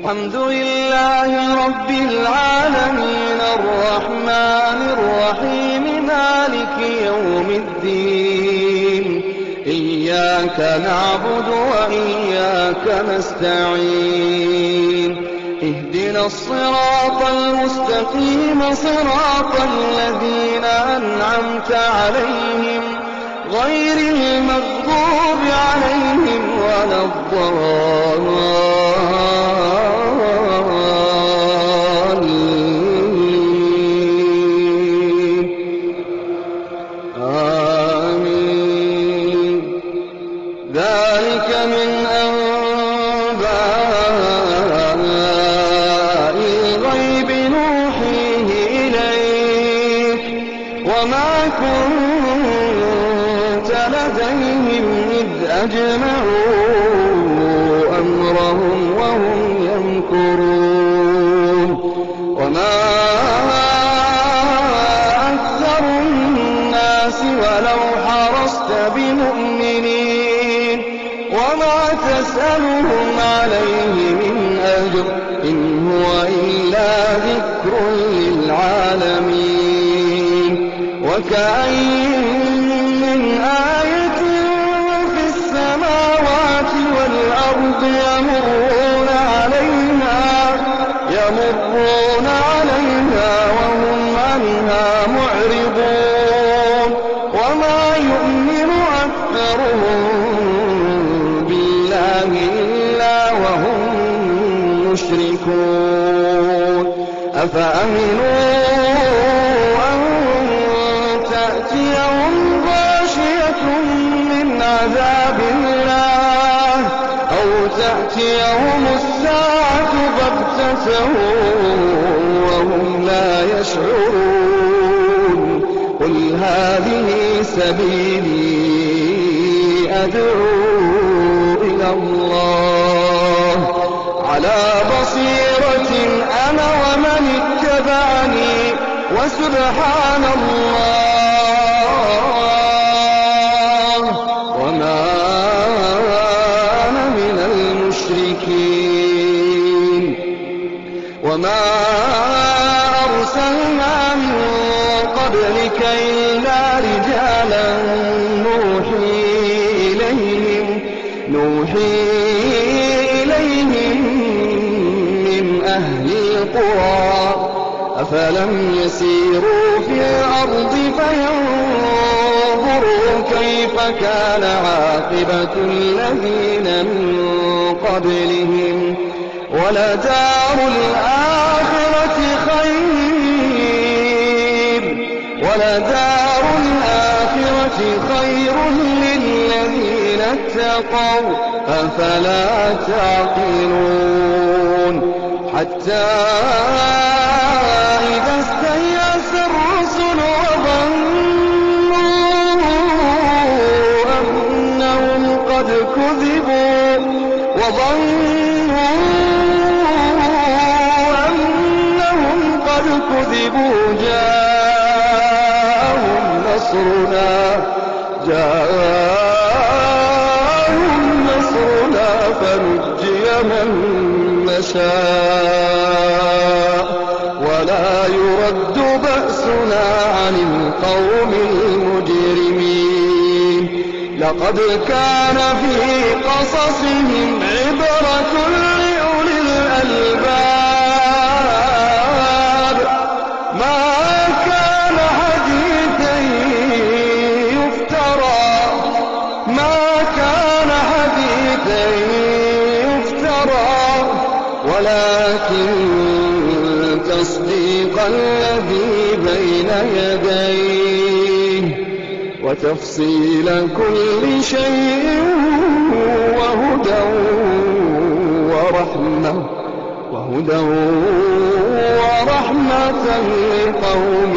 الحمد لله رب العالمين الرحمن الرحيم مالك يوم الدين إياك نعبد وإياك نستعين اهدنا الصراط المستقيم صراط الذين أنعمت عليهم غير المغضوب عليهم ولا الضالين آمين. ذلك من أنباء الغيب نوحيه إليك وما كنت لديهم إذ أجمعوا أمرهم وهم يمكرون وما أكثر الناس ولو حرصت بمؤمنين وما تسألهم عليه من أجر إن هو إلا ذكر للعالمين وكأين من آية في السماوات والأرض يمرون عليها وهم عنها معرضون وما يؤمن أكثرهم بالله إلا وهم مشركون أفأمنوا أن تأتيهم غاشية من عذاب الله أو تأتيهم الساعة بغتة وهم لا يشعرون قل هذه سبيلي أدعو إلى الله على بصيرة أنا ومن اتبعني وسبحان الله وما أنا من المشركين وما أرسلنا من قبلك إلا رجالا نوحي إليهم من أهل القرى أفلم يسيروا في الأرض فينظروا كيف كان عاقبة الذين من قبلهم ولدار الآخرة خير للذين اتقوا أفلا تعقلون حتى إذا استيأس الرسل وظنوا أنهم قد كذبوا جاءهم نصرنا فنجي من نشاء ولا يرد بأسنا عن القوم المجرمين لقد كان في قصصهم عبرة لأولي الألباب ما كان حديثا يفترى ولكن تصديق الذي بين يديه وتفصيل كل شيء وهدى ورحمة لقوم